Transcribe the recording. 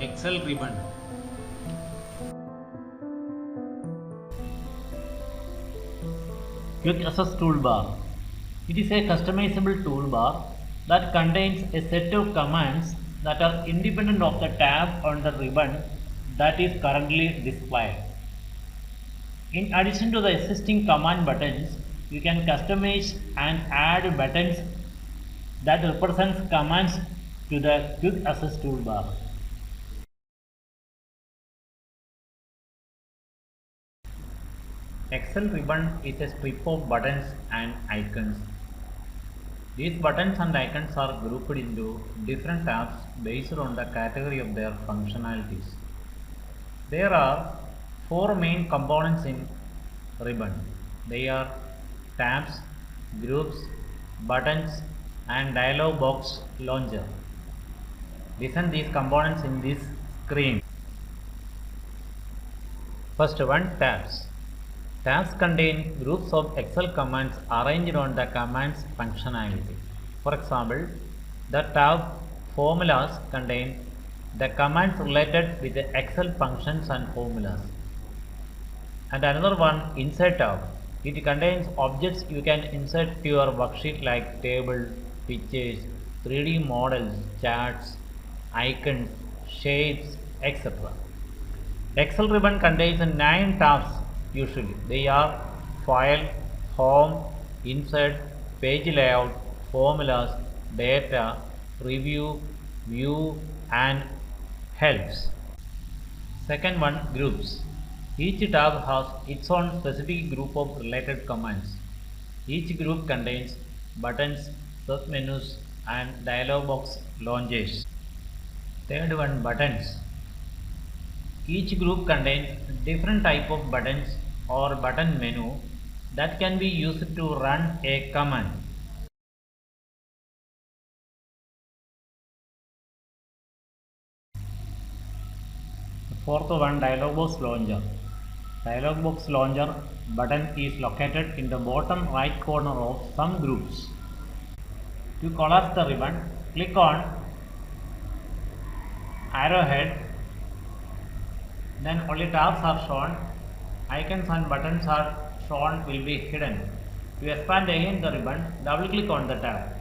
Excel ribbon. Quick Access Toolbar. It is a customizable toolbar that contains a set of commands that are independent of the tab on the ribbon that is currently displayed. In addition to the existing command buttons, you can customize and add buttons that represent commands to the Quick Access Toolbar. Excel ribbon is a strip of buttons and icons. These buttons and icons are grouped into different tabs based on the category of their functionalities. There are four main components in ribbon. They are tabs, groups, buttons, and dialog box launcher. Listen these components in this screen. First one, tabs. Tabs contain groups of Excel commands arranged on the command's functionality. For example, the tab Formulas contain the commands related with the Excel functions and formulas. And another one, Insert tab. It contains objects you can insert to your worksheet like table, pictures, 3D models, charts, icons, shapes, etc. Excel ribbon contains 9 tabs usually. They are File, Home, Insert, Page Layout, Formulas, Data, Review, View and Helps. Second one, Groups. Each tab has its own specific group of related commands. Each group contains buttons, submenus and dialog box launchers. Third one, Buttons. Each group contains different type of buttons or button menu that can be used to run a command. Fourth one, dialog box launcher. Dialog box launcher button is located in the bottom right corner of some groups. To collapse the ribbon, click on arrowhead. Then only tabs are shown, icons and buttons are shown will be hidden. To expand again the ribbon, double click on the tab.